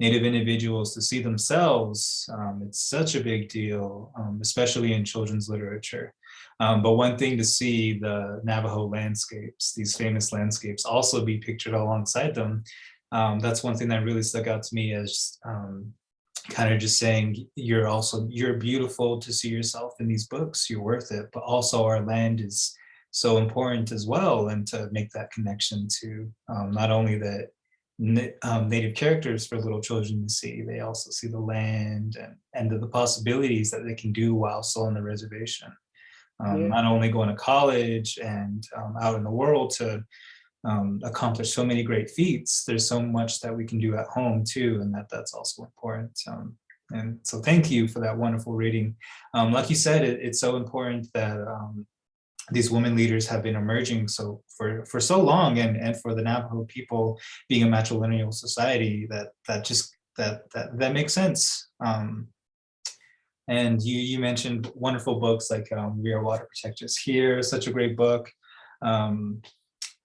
S1: Native individuals to see themselves. It's such a big deal, especially in children's literature. But one thing to see the Navajo landscapes, these famous landscapes, also be pictured alongside them. That's one thing that really stuck out to me as kind of just saying, you're beautiful to see yourself in these books, you're worth it, but also our land is so important as well. And to make that connection to not only that native characters for little children to see, they also see the land and the possibilities that they can do while still on the reservation. Not only going to college and out in the world to accomplish so many great feats, there's so much that we can do at home too, and that's also important. And so thank you for that wonderful reading. Like you said, it's so important that these women leaders have been emerging so for so long, and for the Navajo people being a matrilineal society, that makes sense. And you mentioned wonderful books like We Are Water Protectors Here, such a great book.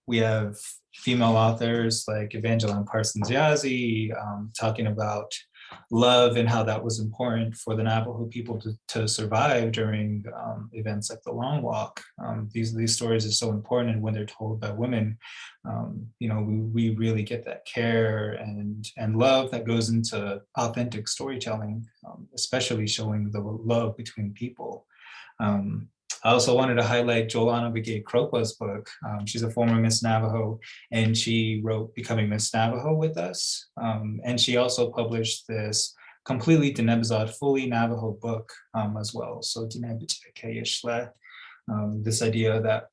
S1: We have female authors like Evangeline Parsons Yazzie talking about love and how that was important for the Navajo people to survive during events like the Long Walk. These stories are so important, and when they're told by women, we really get that care and love that goes into authentic storytelling, especially showing the love between people. I also wanted to highlight Jolana Begay-Kropa's book. She's a former Miss Navajo, and she wrote Becoming Miss Navajo with us. And she also published this completely Dinebzad, fully Navajo book as well. So Diné, this idea that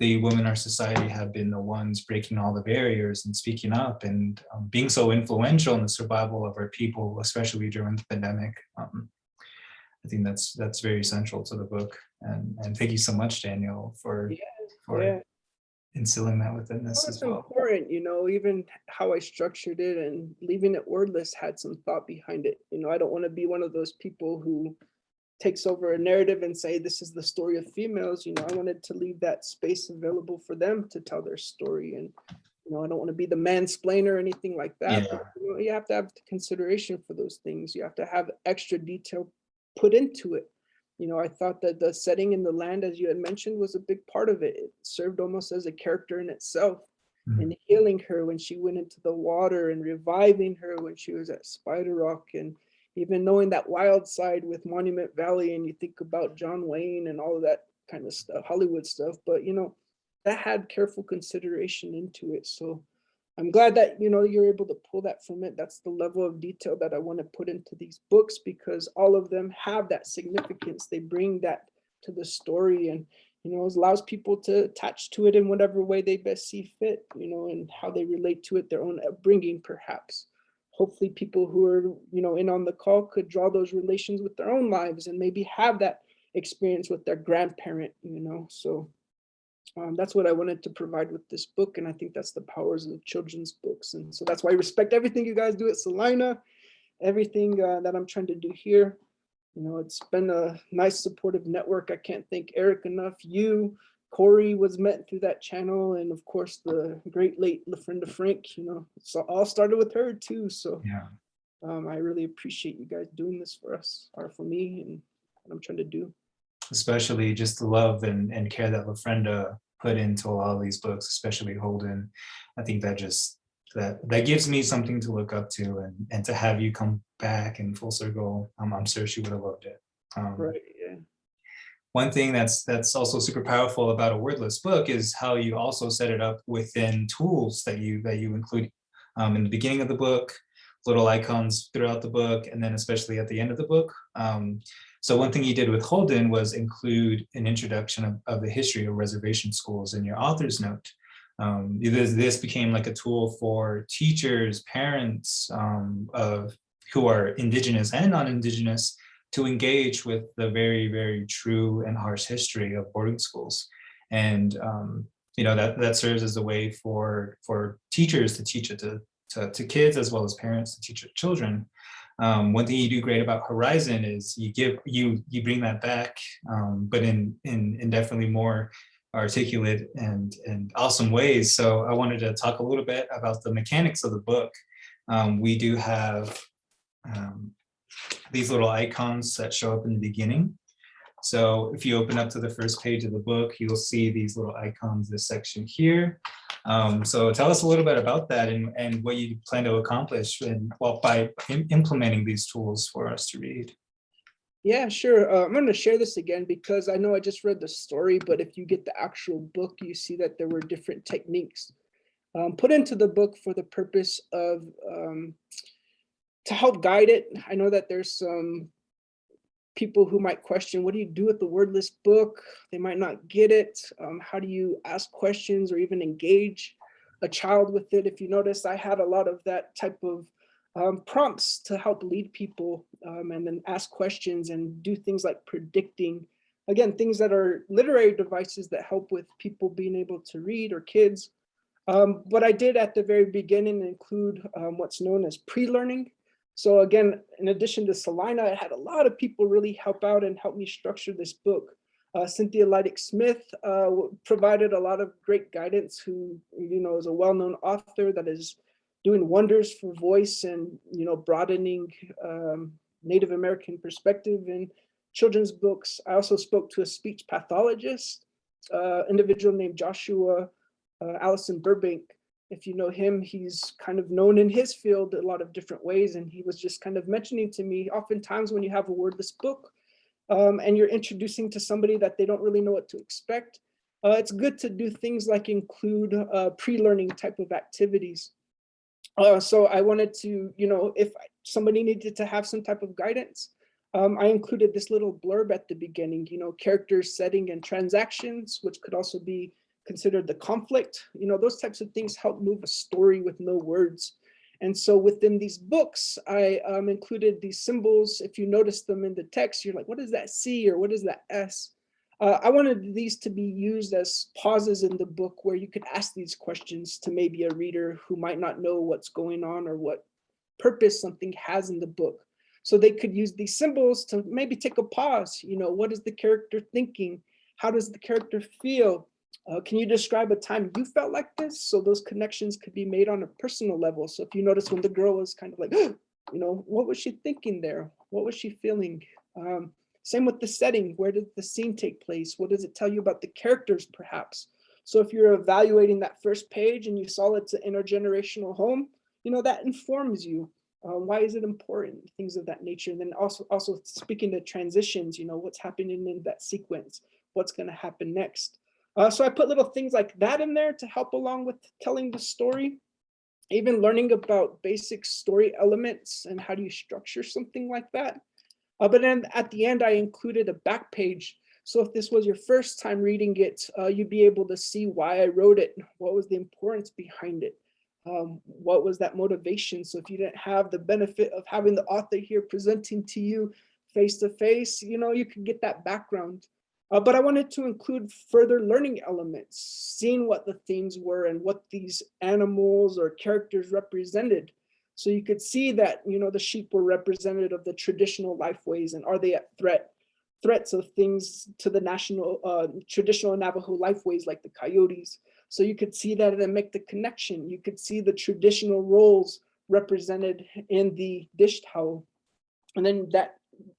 S1: the women in our society have been the ones breaking all the barriers and speaking up and being so influential in the survival of our people, especially during the pandemic. I think that's very central to the book. And thank you so much, Danielle, for instilling that within this as well.
S2: It's important, even how I structured it and leaving it wordless had some thought behind it. I don't want to be one of those people who takes over a narrative and say, this is the story of females. I wanted to leave that space available for them to tell their story. And, I don't want to be the mansplainer or anything like that.
S1: Yeah.
S2: But, you have to have consideration for those things. You have to have extra detail put into it. I thought that the setting in the land, as you had mentioned, was a big part of it. It served almost as a character in itself. And healing her when she went into the water, and reviving her when she was at Spider Rock, and even knowing that wild side with Monument Valley, and you think about John Wayne and all of that kind of stuff, Hollywood stuff, but that had careful consideration into it. So I'm glad that you're able to pull that from it. That's the level of detail that I want to put into these books, because all of them have that significance. They bring that to the story, and it allows people to attach to it in whatever way they best see fit, and how they relate to it, their own upbringing perhaps. Hopefully people who are in on the call could draw those relations with their own lives, and maybe have that experience with their grandparent. So that's what I wanted to provide with this book. And I think that's the powers of children's books. And so that's why I respect everything you guys do at Salina, everything that I'm trying to do here. It's been a nice supportive network. I can't thank Eric enough. You, Corey was met through that channel. And of course, the great late LaFrenda Frank, it's all started with her too. So yeah, I really appreciate you guys doing this for us, or for me, and what I'm trying to do.
S1: Especially just the love and care that LaFrenda put into a lot of these books, especially Holden. I think that gives me something to look up to, and to have you come back in full circle. I'm sure she would have loved it.
S2: Right. Yeah.
S1: One thing that's also super powerful about a wordless book is how you also set it up within tools that you include in the beginning of the book, little icons throughout the book, and then especially at the end of the book. So one thing you did with Holden was include an introduction of the history of reservation schools in your author's note. This became like a tool for teachers, parents of who are Indigenous and non-Indigenous to engage with the very, very true and harsh history of boarding schools. And that serves as a way for teachers to teach it to kids as well as parents to teach their children. One thing you do great about Herizon is you bring that back, but in definitely more articulate and awesome ways. So I wanted to talk a little bit about the mechanics of the book. We do have these little icons that show up in the beginning. So if you open up to the first page of the book, you'll see these little icons, this section here. So tell us a little bit about that and what you plan to accomplish by implementing these tools for us to read.
S2: Yeah, sure. I'm going to share this again because I know I just read the story, but if you get the actual book, you see that there were different techniques put into the book for the purpose of to help guide it. I know that there's some people who might question, what do you do with the wordless book? They might not get it. How do you ask questions or even engage a child with it? If you notice, I had a lot of that type of prompts to help lead people and then ask questions and do things like predicting. Again, things that are literary devices that help with people being able to read or kids. What I did at the very beginning include what's known as pre-learning. So again, in addition to Salina, I had a lot of people really help out and help me structure this book. Cynthia Leidick-Smith provided a lot of great guidance, who is a well-known author that is doing wonders for voice and broadening Native American perspective in children's books. I also spoke to a speech pathologist, individual named Joshua Allison Burbank. If you know him, he's kind of known in his field a lot of different ways. And he was just kind of mentioning to me, oftentimes when you have a wordless book and you're introducing to somebody that they don't really know what to expect, it's good to do things like include pre-learning type of activities. So I wanted to, if somebody needed to have some type of guidance, I included this little blurb at the beginning, characters, setting, and transactions, which could also be considered the conflict. Those types of things help move a story with no words. And so within these books, I included these symbols. If you notice them in the text, you're like, what is that C or what is that S? I wanted these to be used as pauses in the book where you could ask these questions to maybe a reader who might not know what's going on or what purpose something has in the book. So they could use these symbols to maybe take a pause. What is the character thinking? How does the character feel? Can you describe a time you felt like this? So those connections could be made on a personal level. So if you notice when the girl was kind of like, what was she thinking there? What was she feeling? Same with the setting. Where did the scene take place? What does it tell you about the characters, perhaps? So if you're evaluating that first page and you saw it's an intergenerational home, that informs you. Why is it important? Things of that nature. And then also speaking to transitions, what's happening in that sequence? What's going to happen next? So I put little things like that in there to help along with telling the story, even learning about basic story elements and how do you structure something like that. But then at the end, I included a back page. So if this was your first time reading it, you'd be able to see why I wrote it. What was the importance behind it? What was that motivation? So if you didn't have the benefit of having the author here presenting to you face to face, you could get that background. But I wanted to include further learning elements, seeing what the themes were and what these animals or characters represented. So you could see that, the sheep were representative of the traditional lifeways, and are they at threats of things to the traditional Navajo lifeways like the coyotes. So you could see that and make the connection. You could see the traditional roles represented in the dish towel. And then that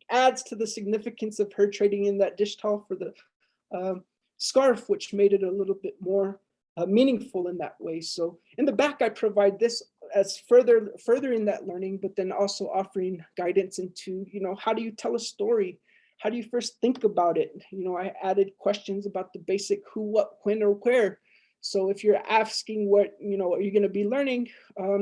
S2: adds to the significance of her trading in that dish towel for the scarf, which made it a little bit more meaningful in that way. So in the back, I provide this as furthering that learning, but then also offering guidance into, how do you tell a story? How do you first think about it? I added questions about the basic who, what, when, or where. So if you're asking what, are you going to be learning,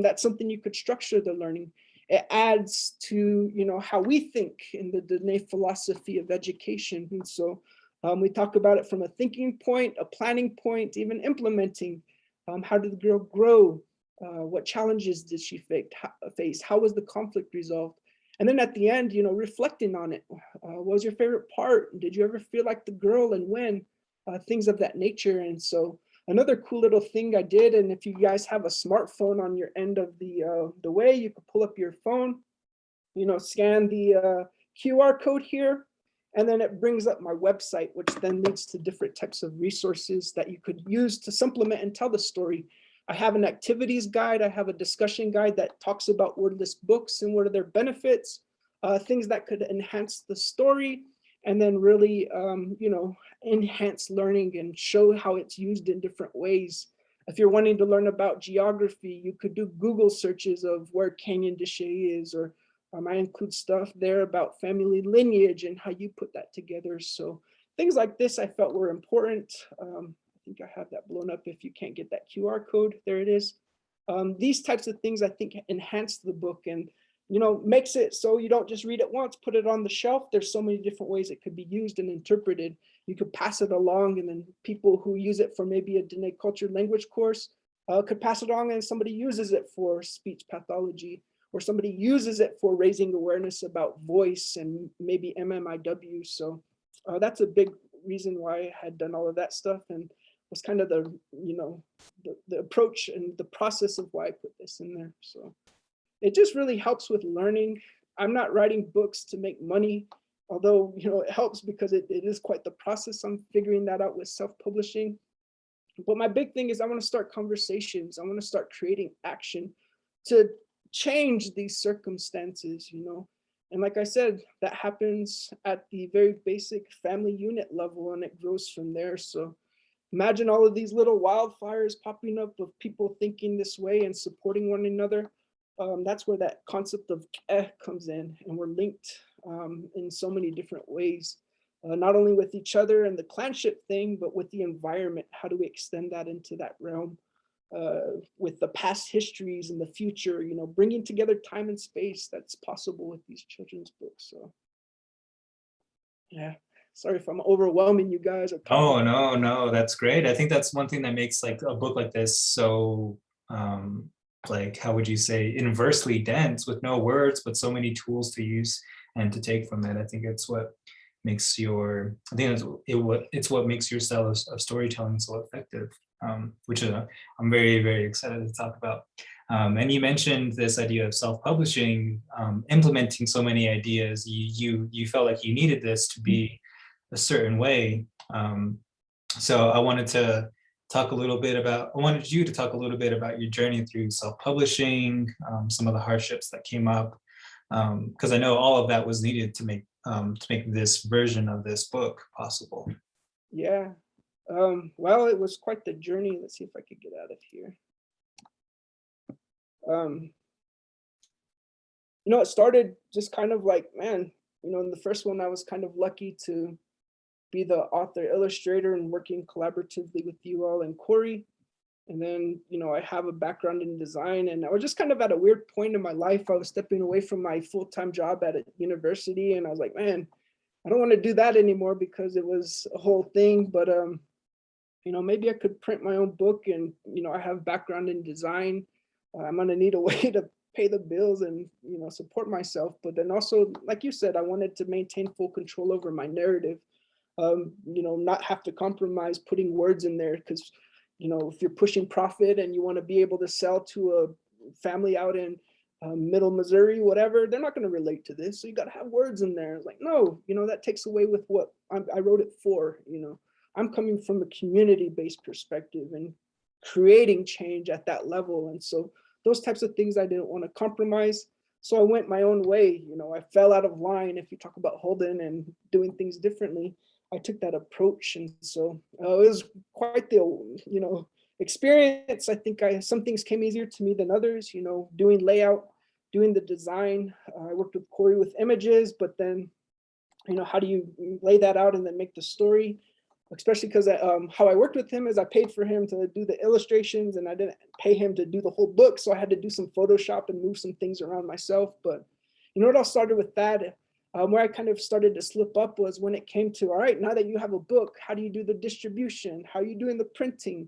S2: that's something you could structure the learning. it adds to, how we think in the Diné philosophy of education. And so we talk about it from a thinking point, a planning point, even implementing. How did the girl grow? What challenges did she face? How was the conflict resolved? And then at the end, reflecting on it. What was your favorite part? Did you ever feel like the girl, and when? Things of that nature. And so another cool little thing I did, and if you guys have a smartphone on your end of the way, you could pull up your phone, scan the QR code here, and then it brings up my website, which then leads to different types of resources that you could use to supplement and tell the story. I have an activities guide. I have a discussion guide that talks about wordless books and what are their benefits, things that could enhance the story, and then really, enhance learning and show how it's used in different ways. If you're wanting to learn about geography, you could do Google searches of where Canyon de Chelly is, or I include stuff there about family lineage and how you put that together. So things like this I felt were important. I think I have that blown up if you can't get that QR code. There it is. These types of things I think enhance the book and makes it so you don't just read it once, put it on the shelf. There's so many different ways it could be used and interpreted. You could pass it along, and then people who use it for maybe a Diné culture language course could pass it along, and somebody uses it for speech pathology, or somebody uses it for raising awareness about voice and maybe MMIW. So that's a big reason why I had done all of that stuff, and was kind of the approach and the process of why I put this in there. So it just really helps with learning. I'm not writing books to make money, although it helps because it is quite the process. I'm figuring that out with self-publishing. But my big thing is I want to start conversations. I want to start creating action to change these circumstances, And like I said, that happens at the very basic family unit level, and it grows from there. So imagine all of these little wildfires popping up of people thinking this way and supporting one another. That's where that concept of comes in, and we're linked in so many different ways, not only with each other and the clanship thing, but with the environment. How do we extend that into that realm with the past histories and the future, bringing together time and space that's possible with these children's books. So yeah, sorry if I'm overwhelming you guys.
S1: Oh, no, that's great. I think that's one thing that makes like a book like this so like, how would you say, inversely dense, with no words, but so many tools to use and to take from it. I think it's what makes it's what makes your style of storytelling so effective, which I'm very, very excited to talk about. And you mentioned this idea of self-publishing, implementing so many ideas. You felt like you needed this to be a certain way. So I wanted you to talk a little bit about your journey through self-publishing, some of the hardships that came up, because I know all of that was needed to make this version of this book possible.
S2: Yeah, well, it was quite the journey. Let's see if I could get out of here. It started just kind of like, man, in the first one, I was kind of lucky to be the author illustrator and working collaboratively with you all and Corey. And then, I have a background in design, and I was just kind of at a weird point in my life. I was stepping away from my full-time job at a university, and I was like, man, I don't want to do that anymore because it was a whole thing. But, maybe I could print my own book, and, I have background in design. I'm going to need a way to pay the bills and, support myself. But then also, like you said, I wanted to maintain full control over my narrative. Not have to compromise putting words in there, because if you're pushing profit and you want to be able to sell to a family out in middle Missouri, whatever, they're not going to relate to this. So you got to have words in there. It's like, no, that takes away with what I wrote it for. I'm coming from a community-based perspective and creating change at that level. And so those types of things I didn't want to compromise. So I went my own way. I fell out of line. If you talk about Holden and doing things differently, I took that approach. And so it was quite the, experience. I think some things came easier to me than others, doing layout, doing the design. I worked with Corey with images, but then, how do you lay that out and then make the story? especially because how I worked with him is I paid for him to do the illustrations and I didn't pay him to do the whole book. So I had to do some Photoshop and move some things around myself. But it all started with that. Where I kind of started to slip up was when it came to, all right, now that you have a book, how do you do the distribution? How are you doing the printing?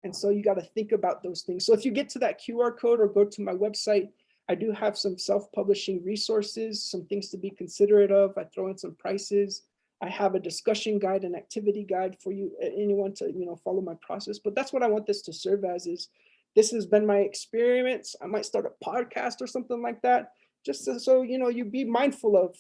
S2: And so you got to think about those things. So if you get to that QR code or go to my website, I do have some self-publishing resources, some things to be considerate of. I throw in some prices. I have a discussion guide, an activity guide for you, anyone to follow my process. But that's what I want this to serve as. Is this has been my experience. I might start a podcast or something like that, just so you be mindful of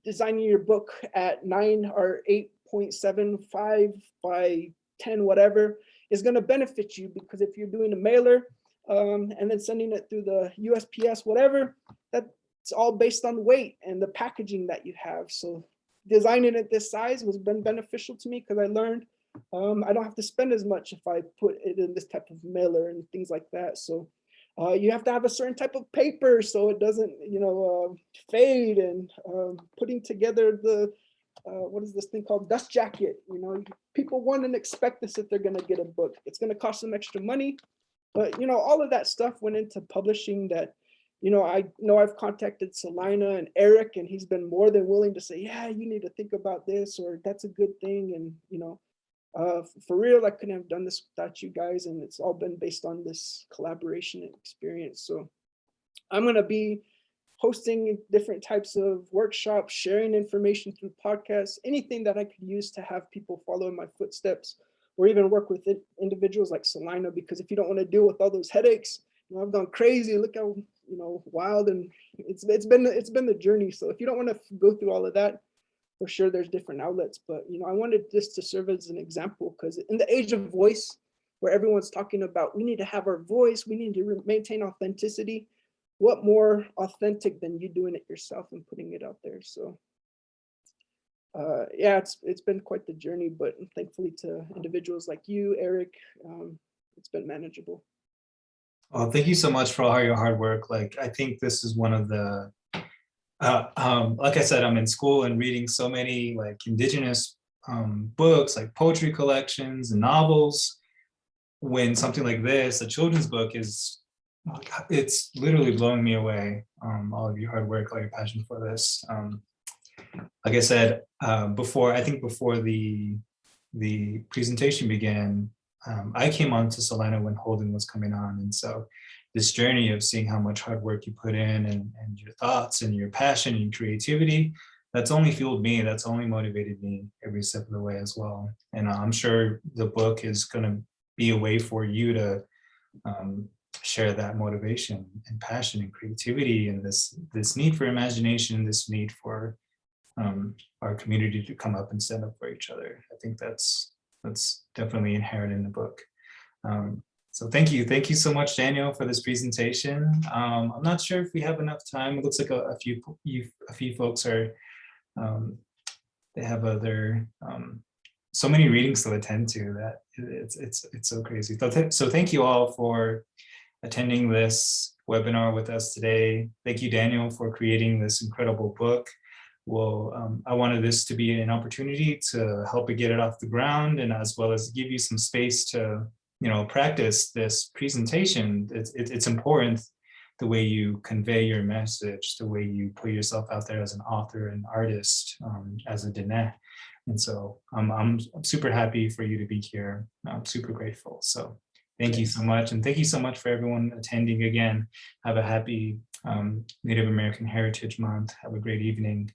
S2: designing your book at 9 or 8.75 by 10 whatever is going to benefit you, because if you're doing a mailer and then sending it through the USPS whatever, that's all based on weight and the packaging that you have. So designing it this size has been beneficial to me, because I learned I don't have to spend as much if I put it in this type of mailer and things like that. So you have to have a certain type of paper so it doesn't fade, and putting together the what is this thing called, dust jacket. People want and expect this if they're going to get a book. It's going to cost them extra money, but all of that stuff went into publishing. That I know I've contacted Salina and Eric, and he's been more than willing to say, yeah, you need to think about this, or that's a good thing. And for real, I couldn't have done this without you guys, and it's all been based on this collaboration and experience. So I'm going to be hosting different types of workshops, sharing information through podcasts, anything that I could use to have people follow in my footsteps, or even work with individuals like Salina, because if you don't want to deal with all those headaches, I've gone crazy. Look how wild, and it's been the journey. So if you don't want to go through all of that, for sure there's different outlets. But I wanted this to serve as an example, because in the age of voice, where everyone's talking about we need to have our voice, we need to maintain authenticity, what more authentic than you doing it yourself and putting it out there? So yeah, it's been quite the journey, but thankfully to individuals like you, Eric, it's been manageable.
S1: Well, thank you so much for all your hard work. Like, I think this is one of the, like I said, I'm in school and reading so many like indigenous books, like poetry collections and novels. When something like this, a children's book, is, it's literally blowing me away. All of your hard work, all your passion for this. Like I said, before the presentation began, I came on to Salina when Holden was coming on. And so this journey of seeing how much hard work you put in, and your thoughts and your passion and creativity, that's only fueled me, that's only motivated me every step of the way as well. And I'm sure the book is going to be a way for you to share that motivation and passion and creativity, and this need for imagination, this need for our community to come up and stand up for each other. I think that's definitely inherent in the book. So thank you so much, Danielle, for this presentation. I'm not sure if we have enough time. It looks like a few folks are they have other so many readings to attend to that it's so crazy. So thank you all for attending this webinar with us today. Thank you, Danielle, for creating this incredible book. Well, I wanted this to be an opportunity to help it get it off the ground, and as well as give you some space to, practice this presentation. It's important the way you convey your message, the way you put yourself out there as an author and artist, as a Diné. And so I'm super happy for you to be here. I'm super grateful. So thank you so much. And thank you so much for everyone attending again. Have a happy Native American Heritage Month. Have a great evening.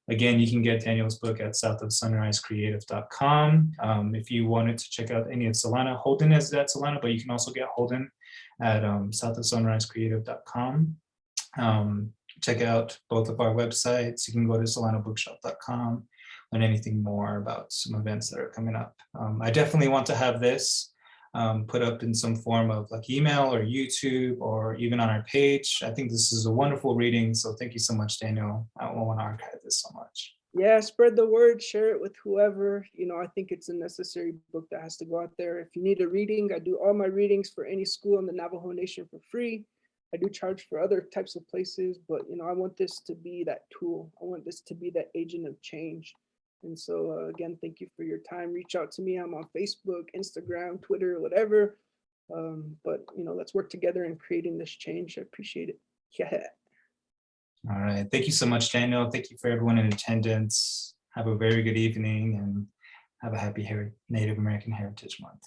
S1: Again, you can get Danielle's book at southofsunrisecreative.com. If you wanted to check out any of Salina, Holden is at Salina, but you can also get Holden at southofsunrisecreative.com. Check out both of our websites. You can go to salinabookshelf.com, learn anything more about some events that are coming up. I definitely want to have this put up in some form of like email or YouTube or even on our page. I think this is a wonderful reading. So thank you so much, Danielle. I want to archive this so much.
S2: Yeah, spread the word, share it with whoever. I think it's a necessary book that has to go out there. If you need a reading, I do all my readings for any school in the Navajo Nation for free. I do charge for other types of places, but I want this to be that tool. I want this to be that agent of change. And so again, thank you for your time. Reach out to me. I'm on Facebook, Instagram, Twitter, whatever. But let's work together in creating this change. I appreciate it. Yeah.
S1: All right. Thank you so much, Daniel. Thank you for everyone in attendance. Have a very good evening and have a happy Native American Heritage Month.